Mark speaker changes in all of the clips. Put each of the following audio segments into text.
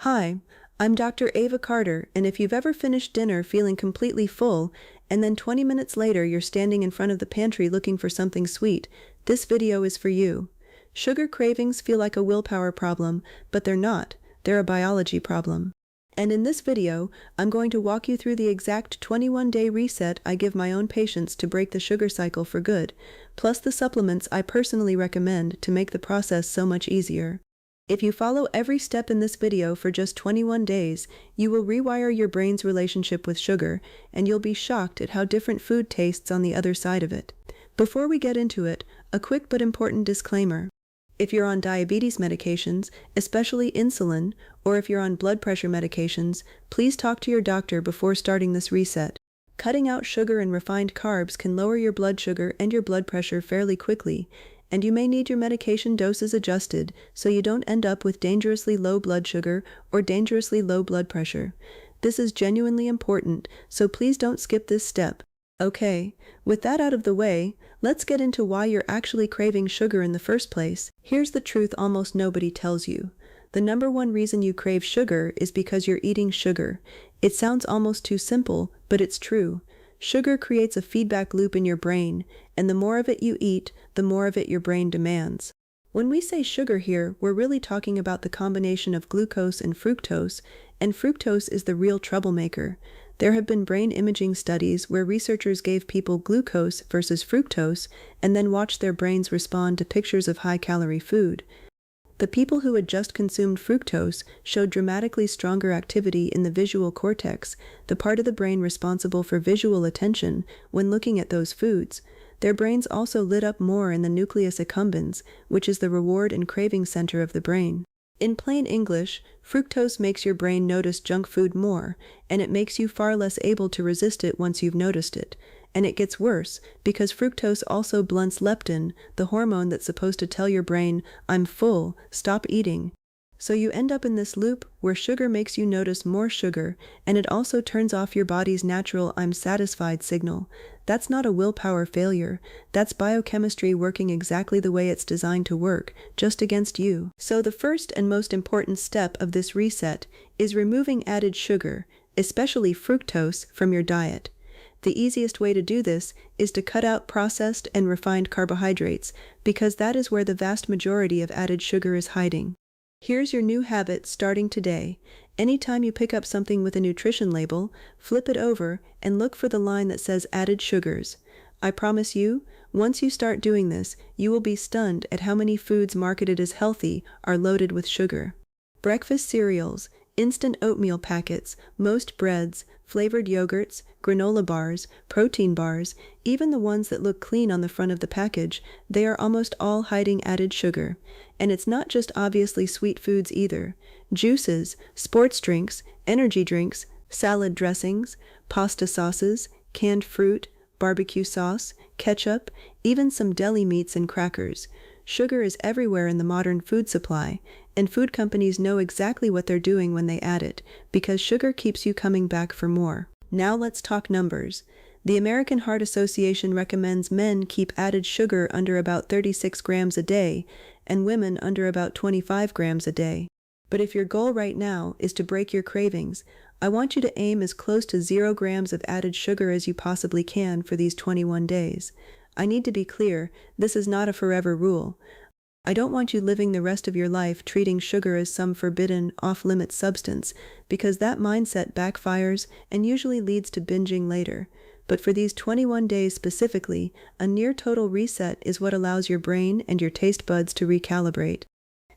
Speaker 1: Hi, I'm Dr. Ava Carter, and if you've ever finished dinner feeling completely full, and then 20 minutes later you're standing in front of the pantry looking for something sweet, this video is for you. Sugar cravings feel like a willpower problem, but they're not. They're a biology problem. And in this video, I'm going to walk you through the exact 21-day reset I give my own patients to break the sugar cycle for good, plus the supplements I personally recommend to make the process so much easier. If you follow every step in this video for just 21 days, you will rewire your brain's relationship with sugar, and you'll be shocked at how different food tastes on the other side of it. Before we get into it, a quick but important disclaimer. If you're on diabetes medications, especially insulin, or if you're on blood pressure medications, please talk to your doctor before starting this reset. Cutting out sugar and refined carbs can lower your blood sugar and your blood pressure fairly quickly, and you may need your medication doses adjusted so you don't end up with dangerously low blood sugar or dangerously low blood pressure. This is genuinely important, so please don't skip this step. Okay, with that out of the way, let's get into why you're actually craving sugar in the first place. Here's the truth almost nobody tells you. The number one reason you crave sugar is because you're eating sugar. It sounds almost too simple, but it's true. Sugar creates a feedback loop in your brain, and the more of it you eat, the more of it your brain demands. When we say sugar here, we're really talking about the combination of glucose and fructose is the real troublemaker. There have been brain imaging studies where researchers gave people glucose versus fructose and then watched their brains respond to pictures of high-calorie food. The people who had just consumed fructose showed dramatically stronger activity in the visual cortex, the part of the brain responsible for visual attention, when looking at those foods. Their brains also lit up more in the nucleus accumbens, which is the reward and craving center of the brain. In plain English, fructose makes your brain notice junk food more, and it makes you far less able to resist it once you've noticed it. And it gets worse, because fructose also blunts leptin, the hormone that's supposed to tell your brain, "I'm full, stop eating." So you end up in this loop where sugar makes you notice more sugar, and it also turns off your body's natural "I'm satisfied" signal. That's not a willpower failure. That's biochemistry working exactly the way it's designed to work, just against you. So the first and most important step of this reset is removing added sugar, especially fructose, from your diet. The easiest way to do this is to cut out processed and refined carbohydrates, because that is where the vast majority of added sugar is hiding. Here's your new habit starting today. Anytime you pick up something with a nutrition label, flip it over and look for the line that says added sugars. I promise you, once you start doing this, you will be stunned at how many foods marketed as healthy are loaded with sugar. Breakfast cereals, instant oatmeal packets, most breads, flavored yogurts, granola bars, protein bars, even the ones that look clean on the front of the package, they are almost all hiding added sugar. And it's not just obviously sweet foods either. Juices, sports drinks, energy drinks, salad dressings, pasta sauces, canned fruit, barbecue sauce, ketchup, even some deli meats and crackers. Sugar is everywhere in the modern food supply, and food companies know exactly what they're doing when they add it, because sugar keeps you coming back for more. Now let's talk numbers. The American Heart Association recommends men keep added sugar under about 36 grams a day, and women under about 25 grams a day. But if your goal right now is to break your cravings, I want you to aim as close to 0 grams of added sugar as you possibly can for these 21 days. I need to be clear, this is not a forever rule. I don't want you living the rest of your life treating sugar as some forbidden, off-limits substance, because that mindset backfires and usually leads to binging later. But for these 21 days specifically, a near-total reset is what allows your brain and your taste buds to recalibrate.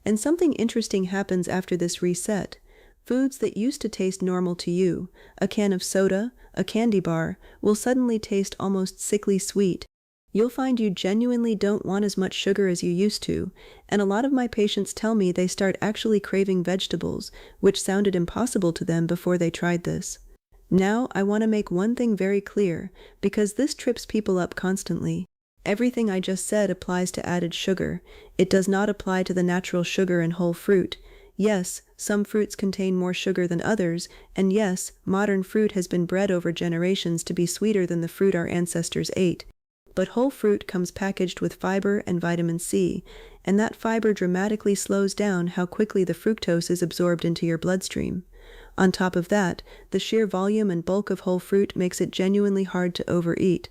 Speaker 1: And something interesting happens after this reset. Foods that used to taste normal to you, a can of soda, a candy bar, will suddenly taste almost sickly sweet. You'll find you genuinely don't want as much sugar as you used to, and a lot of my patients tell me they start actually craving vegetables, which sounded impossible to them before they tried this. Now, I want to make one thing very clear, because this trips people up constantly. Everything I just said applies to added sugar. It does not apply to the natural sugar in whole fruit. Yes, some fruits contain more sugar than others, and yes, modern fruit has been bred over generations to be sweeter than the fruit our ancestors ate. but whole fruit comes packaged with fiber and vitamin C, and that fiber dramatically slows down how quickly the fructose is absorbed into your bloodstream. On top of that, the sheer volume and bulk of whole fruit makes it genuinely hard to overeat.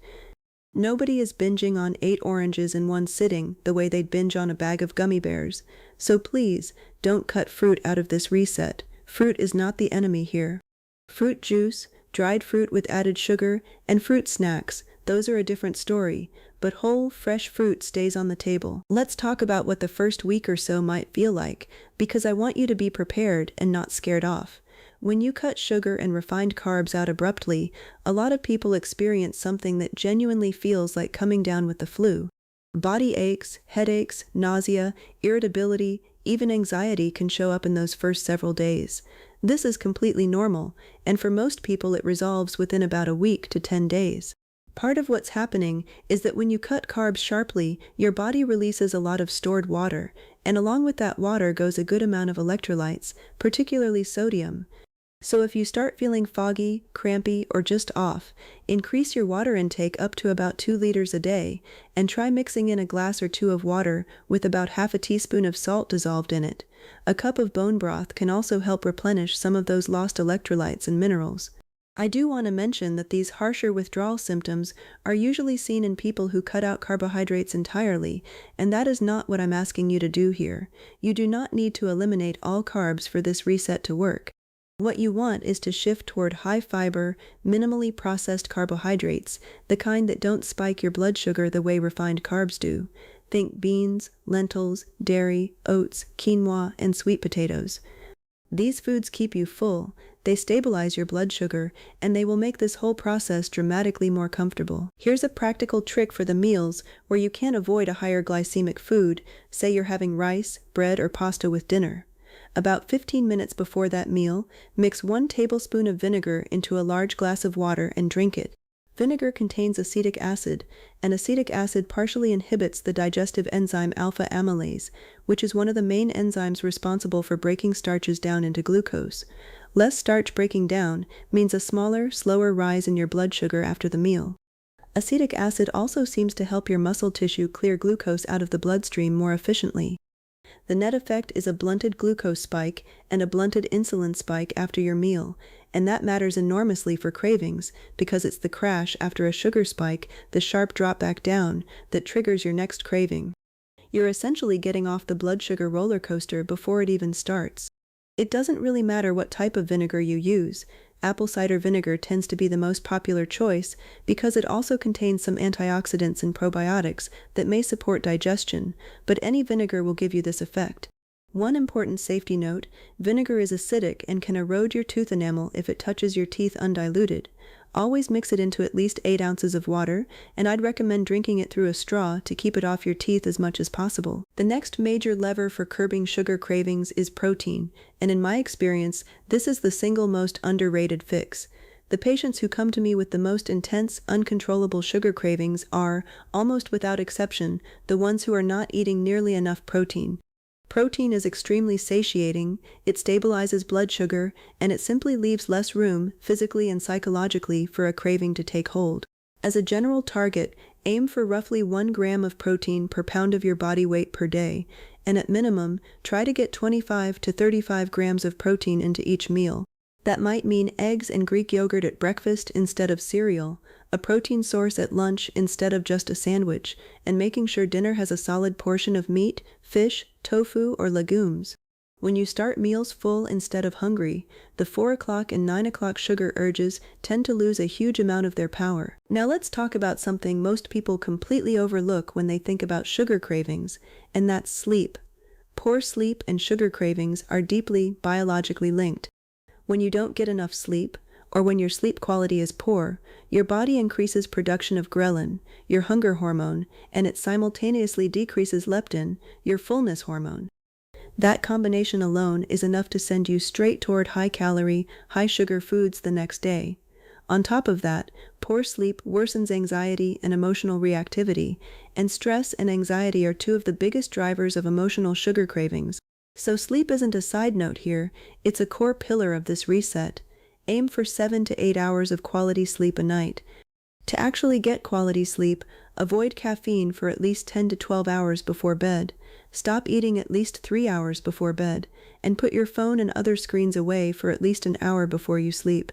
Speaker 1: Nobody is binging on 8 oranges in one sitting the way they'd binge on a bag of gummy bears. So please, don't cut fruit out of this reset. Fruit is not the enemy here. Fruit juice, dried fruit with added sugar, and fruit snacks, those are a different story, but whole, fresh fruit stays on the table. Let's talk about what the first week or so might feel like, because I want you to be prepared and not scared off. When you cut sugar and refined carbs out abruptly, a lot of people experience something that genuinely feels like coming down with the flu. Body aches, headaches, nausea, irritability, even anxiety can show up in those first several days. This is completely normal, and for most people it resolves within about a week to 10 days. Part of what's happening is that when you cut carbs sharply, your body releases a lot of stored water, and along with that water goes a good amount of electrolytes, particularly sodium. So if you start feeling foggy, crampy, or just off, increase your water intake up to about 2 liters a day, and try mixing in a glass or 2 of water with about half a teaspoon of salt dissolved in it. A cup of bone broth can also help replenish some of those lost electrolytes and minerals. I do want to mention that these harsher withdrawal symptoms are usually seen in people who cut out carbohydrates entirely, and that is not what I'm asking you to do here. You do not need to eliminate all carbs for this reset to work. What you want is to shift toward high-fiber, minimally processed carbohydrates, the kind that don't spike your blood sugar the way refined carbs do. Think beans, lentils, dairy, oats, quinoa, and sweet potatoes. These foods keep you full, they stabilize your blood sugar, and they will make this whole process dramatically more comfortable. Here's a practical trick for the meals where you can't avoid a higher glycemic food, say you're having rice, bread, or pasta with dinner. About 15 minutes before that meal, mix 1 tablespoon of vinegar into a large glass of water and drink it. Vinegar contains acetic acid, and acetic acid partially inhibits the digestive enzyme alpha amylase, which is one of the main enzymes responsible for breaking starches down into glucose. Less starch breaking down means a smaller, slower rise in your blood sugar after the meal. Acetic acid also seems to help your muscle tissue clear glucose out of the bloodstream more efficiently. The net effect is a blunted glucose spike and a blunted insulin spike after your meal, and that matters enormously for cravings because it's the crash after a sugar spike, the sharp drop back down, that triggers your next craving. You're essentially getting off the blood sugar roller coaster before it even starts. It doesn't really matter what type of vinegar you use. Apple cider vinegar tends to be the most popular choice because it also contains some antioxidants and probiotics that may support digestion, but any vinegar will give you this effect. One important safety note: vinegar is acidic and can erode your tooth enamel if it touches your teeth undiluted. Always mix it into at least 8 ounces of water, and I'd recommend drinking it through a straw to keep it off your teeth as much as possible. The next major lever for curbing sugar cravings is protein, and in my experience, this is the single most underrated fix. The patients who come to me with the most intense, uncontrollable sugar cravings are, almost without exception, the ones who are not eating nearly enough protein. Protein is extremely satiating, it stabilizes blood sugar, and it simply leaves less room, physically and psychologically, for a craving to take hold. As a general target, aim for roughly 1 gram of protein per pound of your body weight per day, and at minimum, try to get 25 to 35 grams of protein into each meal. That might mean eggs and Greek yogurt at breakfast instead of cereal, a protein source at lunch instead of just a sandwich, and making sure dinner has a solid portion of meat, fish, tofu, or legumes. When you start meals full instead of hungry, the 4 o'clock and 9 o'clock sugar urges tend to lose a huge amount of their power. Now let's talk about something most people completely overlook when they think about sugar cravings, and that's sleep. Poor sleep and sugar cravings are deeply biologically linked. When you don't get enough sleep, or when your sleep quality is poor, your body increases production of ghrelin, your hunger hormone, and it simultaneously decreases leptin, your fullness hormone. That combination alone is enough to send you straight toward high-calorie, high-sugar foods the next day. On top of that, poor sleep worsens anxiety and emotional reactivity, and stress and anxiety are 2 of the biggest drivers of emotional sugar cravings. So sleep isn't a side note here, it's a core pillar of this reset. Aim for 7 to 8 hours of quality sleep a night. To actually get quality sleep, avoid caffeine for at least 10 to 12 hours before bed, stop eating at least 3 hours before bed, and put your phone and other screens away for at least an hour before you sleep.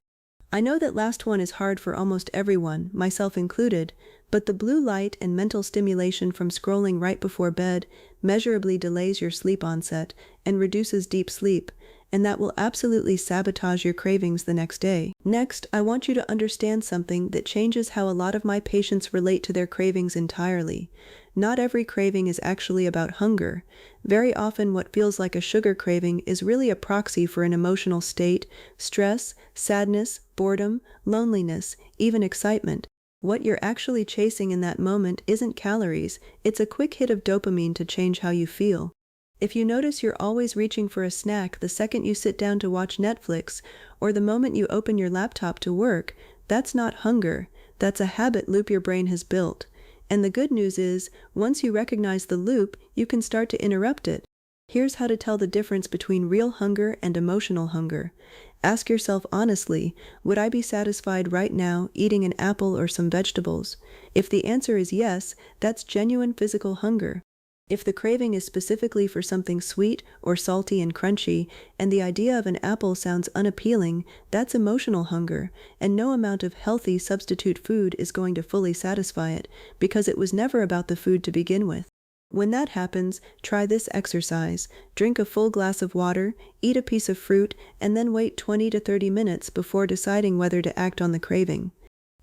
Speaker 1: I know that last one is hard for almost everyone, myself included, but the blue light and mental stimulation from scrolling right before bed measurably delays your sleep onset and reduces deep sleep, and that will absolutely sabotage your cravings the next day. Next, I want you to understand something that changes how a lot of my patients relate to their cravings entirely. Not every craving is actually about hunger. Very often what feels like a sugar craving is really a proxy for an emotional state, stress, sadness, boredom, loneliness, even excitement. What you're actually chasing in that moment isn't calories, it's a quick hit of dopamine to change how you feel. If you notice you're always reaching for a snack the second you sit down to watch Netflix, or the moment you open your laptop to work, that's not hunger, that's a habit loop your brain has built. And the good news is, once you recognize the loop, you can start to interrupt it. Here's how to tell the difference between real hunger and emotional hunger. Ask yourself honestly, would I be satisfied right now eating an apple or some vegetables? If the answer is yes, that's genuine physical hunger. If the craving is specifically for something sweet or salty and crunchy, and the idea of an apple sounds unappealing, that's emotional hunger, and no amount of healthy substitute food is going to fully satisfy it, because it was never about the food to begin with. When that happens, try this exercise. Drink a full glass of water, eat a piece of fruit, and then wait 20 to 30 minutes before deciding whether to act on the craving.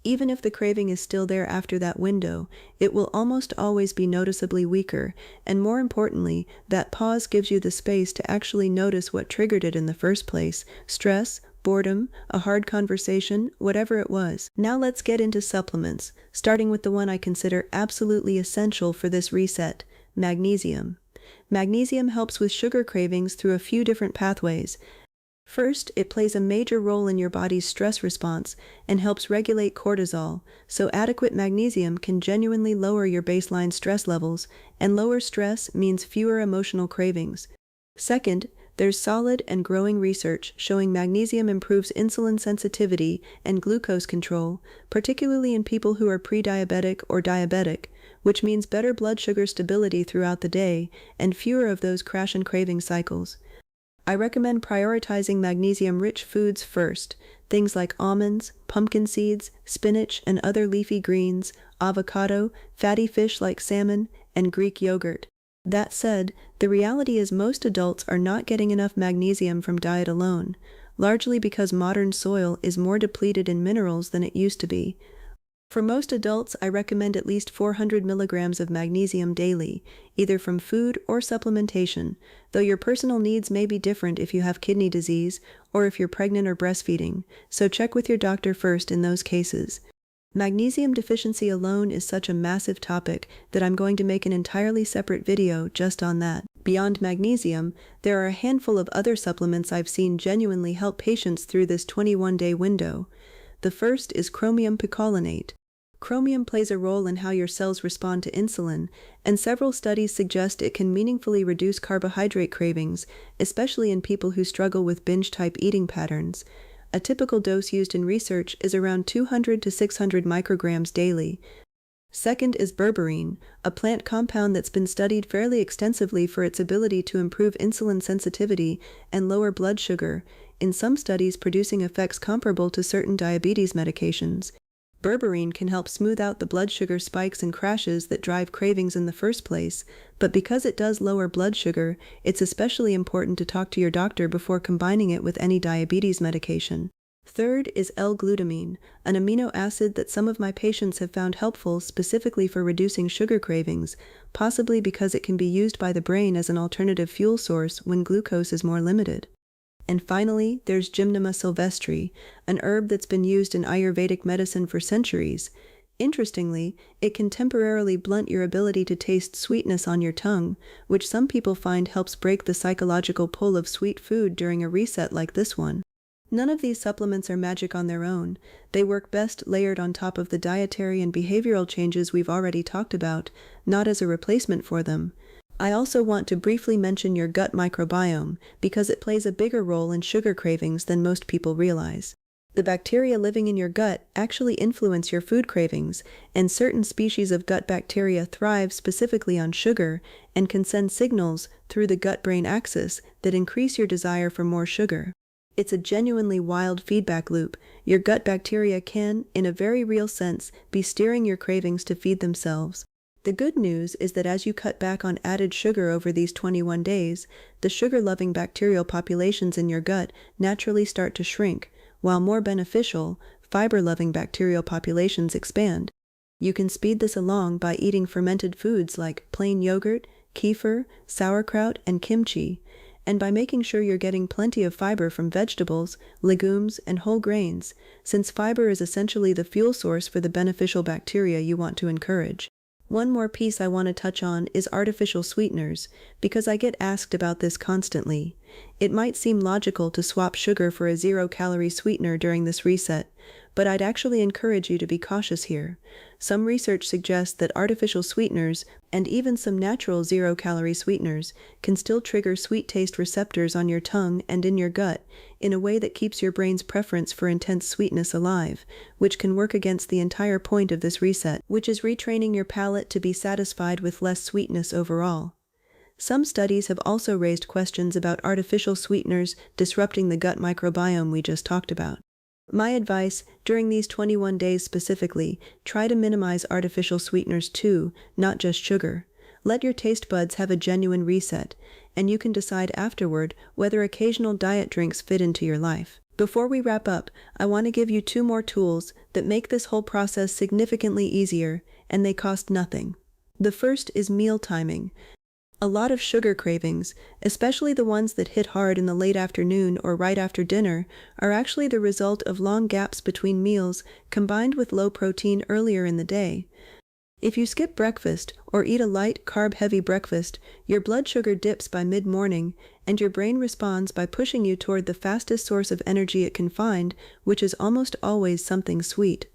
Speaker 1: Even if the craving is still there after that window, it will almost always be noticeably weaker, and more importantly, that pause gives you the space to actually notice what triggered it in the first place: stress, boredom, a hard conversation, whatever it was. Now let's get into supplements, starting with the one I consider absolutely essential for this reset: magnesium. Magnesium helps with sugar cravings through a few different pathways. First, it plays a major role in your body's stress response and helps regulate cortisol, so adequate magnesium can genuinely lower your baseline stress levels, and lower stress means fewer emotional cravings. Second, there's solid and growing research showing magnesium improves insulin sensitivity and glucose control, particularly in people who are pre-diabetic or diabetic, which means better blood sugar stability throughout the day and fewer of those crash and craving cycles. I recommend prioritizing magnesium-rich foods first, things like almonds, pumpkin seeds, spinach and other leafy greens, avocado, fatty fish like salmon, and Greek yogurt. That said, the reality is most adults are not getting enough magnesium from diet alone, largely because modern soil is more depleted in minerals than it used to be. For most adults, I recommend at least 400 milligrams of magnesium daily, either from food or supplementation, though your personal needs may be different if you have kidney disease or if you're pregnant or breastfeeding, so check with your doctor first in those cases. Magnesium deficiency alone is such a massive topic that I'm going to make an entirely separate video just on that. Beyond magnesium, there are a handful of other supplements I've seen genuinely help patients through this 21-day window. The first is chromium picolinate. Chromium plays a role in how your cells respond to insulin, and several studies suggest it can meaningfully reduce carbohydrate cravings, especially in people who struggle with binge-type eating patterns. A typical dose used in research is around 200 to 600 micrograms daily. Second is berberine, a plant compound that's been studied fairly extensively for its ability to improve insulin sensitivity and lower blood sugar, in some studies producing effects comparable to certain diabetes medications. Berberine can help smooth out the blood sugar spikes and crashes that drive cravings in the first place, but because it does lower blood sugar, it's especially important to talk to your doctor before combining it with any diabetes medication. Third is L-glutamine, an amino acid that some of my patients have found helpful specifically for reducing sugar cravings, possibly because it can be used by the brain as an alternative fuel source when glucose is more limited. And finally, there's Gymnema sylvestre, an herb that's been used in Ayurvedic medicine for centuries. Interestingly, it can temporarily blunt your ability to taste sweetness on your tongue, which some people find helps break the psychological pull of sweet food during a reset like this one. None of these supplements are magic on their own. They work best layered on top of the dietary and behavioral changes we've already talked about, not as a replacement for them. I also want to briefly mention your gut microbiome, because it plays a bigger role in sugar cravings than most people realize. The bacteria living in your gut actually influence your food cravings, and certain species of gut bacteria thrive specifically on sugar and can send signals through the gut-brain axis that increase your desire for more sugar. It's a genuinely wild feedback loop. Your gut bacteria can, in a very real sense, be steering your cravings to feed themselves. The good news is that as you cut back on added sugar over these 21 days, the sugar-loving bacterial populations in your gut naturally start to shrink, while more beneficial, fiber-loving bacterial populations expand. You can speed this along by eating fermented foods like plain yogurt, kefir, sauerkraut, and kimchi, and by making sure you're getting plenty of fiber from vegetables, legumes, and whole grains, since fiber is essentially the fuel source for the beneficial bacteria you want to encourage. One more piece I want to touch on is artificial sweeteners, because I get asked about this constantly. It might seem logical to swap sugar for a zero-calorie sweetener during this reset, but I'd actually encourage you to be cautious here. Some research suggests that artificial sweeteners, and even some natural zero-calorie sweeteners, can still trigger sweet taste receptors on your tongue and in your gut in a way that keeps your brain's preference for intense sweetness alive, which can work against the entire point of this reset, which is retraining your palate to be satisfied with less sweetness overall. Some studies have also raised questions about artificial sweeteners disrupting the gut microbiome we just talked about. My advice, during these 21 days specifically, try to minimize artificial sweeteners too, not just sugar. Let your taste buds have a genuine reset, and you can decide afterward whether occasional diet drinks fit into your life. Before we wrap up, I want to give you 2 more tools that make this whole process significantly easier, and they cost nothing. The first is meal timing. A lot of sugar cravings, especially the ones that hit hard in the late afternoon or right after dinner, are actually the result of long gaps between meals combined with low protein earlier in the day. If you skip breakfast or eat a light, carb-heavy breakfast, your blood sugar dips by mid-morning, and your brain responds by pushing you toward the fastest source of energy it can find, which is almost always something sweet.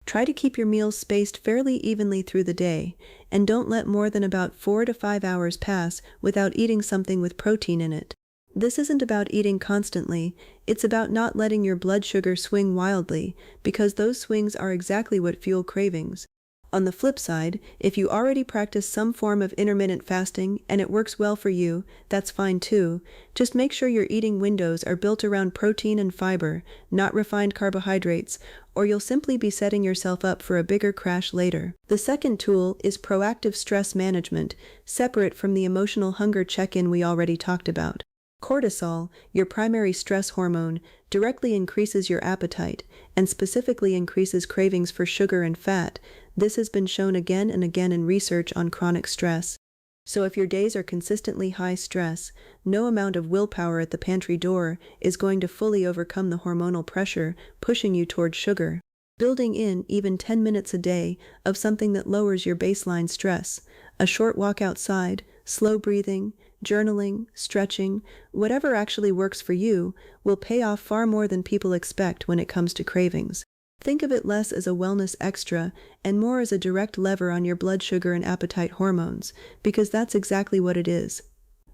Speaker 1: Try to keep your meals spaced fairly evenly through the day, and don't let more than about 4 to 5 hours pass without eating something with protein in it. This isn't about eating constantly, it's about not letting your blood sugar swing wildly, because those swings are exactly what fuel cravings. On the flip side, if you already practice some form of intermittent fasting and it works well for you, that's fine too. Just make sure your eating windows are built around protein and fiber, not refined carbohydrates, or you'll simply be setting yourself up for a bigger crash later. The second tool is proactive stress management, separate from the emotional hunger check-in we already talked about. Cortisol, your primary stress hormone, directly increases your appetite, and specifically increases cravings for sugar and fat. This has been shown again and again in research on chronic stress. So if your days are consistently high stress, no amount of willpower at the pantry door is going to fully overcome the hormonal pressure pushing you toward sugar. Building in even 10 minutes a day of something that lowers your baseline stress, a short walk outside, slow breathing, journaling, stretching, whatever actually works for you, will pay off far more than people expect when it comes to cravings. Think of it less as a wellness extra and more as a direct lever on your blood sugar and appetite hormones, because that's exactly what it is.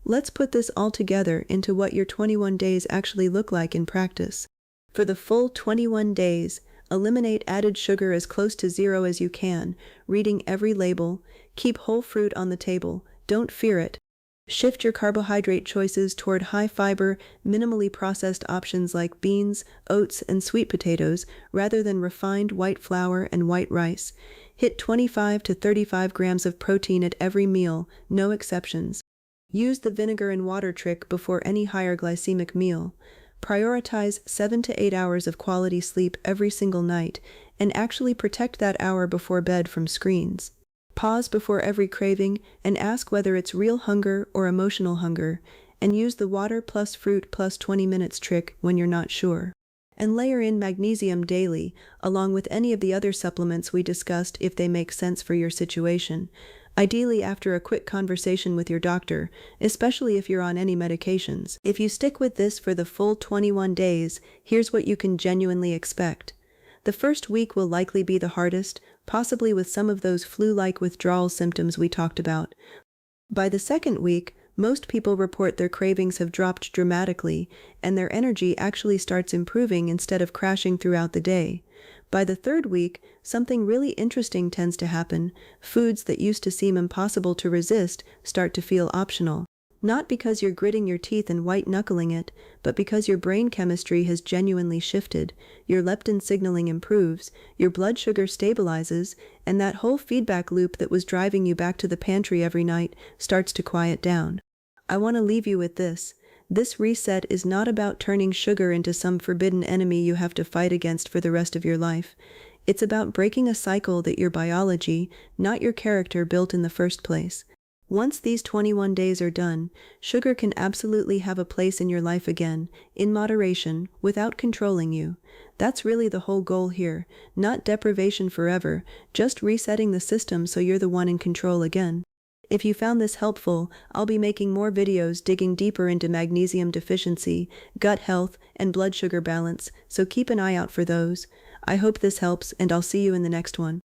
Speaker 1: Let's put this all together into what your 21 days actually look like in practice. For the full 21 days, eliminate added sugar as close to zero as you can, reading every label, keep whole fruit on the table, don't fear it. Shift your carbohydrate choices toward high-fiber, minimally processed options like beans, oats, and sweet potatoes, rather than refined white flour and white rice. Hit 25 to 35 grams of protein at every meal, no exceptions. Use the vinegar and water trick before any higher glycemic meal. Prioritize 7 to 8 hours of quality sleep every single night, and actually protect that hour before bed from screens. Pause before every craving and ask whether it's real hunger or emotional hunger, and use the water plus fruit plus 20 minutes trick when you're not sure. And layer in magnesium daily, along with any of the other supplements we discussed if they make sense for your situation, ideally after a quick conversation with your doctor, especially if you're on any medications. If you stick with this for the full 21 days, here's what you can genuinely expect. The first week will likely be the hardest, possibly with some of those flu-like withdrawal symptoms we talked about. By the second week, Most people report their cravings have dropped dramatically, and their energy actually starts improving instead of crashing throughout the day. By the third week, something really interesting tends to happen. Foods that used to seem impossible to resist start to feel optional. Not because you're gritting your teeth and white-knuckling it, but because your brain chemistry has genuinely shifted, your leptin signaling improves, your blood sugar stabilizes, and that whole feedback loop that was driving you back to the pantry every night starts to quiet down. I want to leave you with this. This reset is not about turning sugar into some forbidden enemy you have to fight against for the rest of your life. It's about breaking a cycle that your biology, not your character, built in the first place. Once these 21 days are done, sugar can absolutely have a place in your life again, in moderation, without controlling you. That's really the whole goal here, not deprivation forever, just resetting the system so you're the one in control again. If you found this helpful, I'll be making more videos digging deeper into magnesium deficiency, gut health, and blood sugar balance, so keep an eye out for those. I hope this helps, and I'll see you in the next one.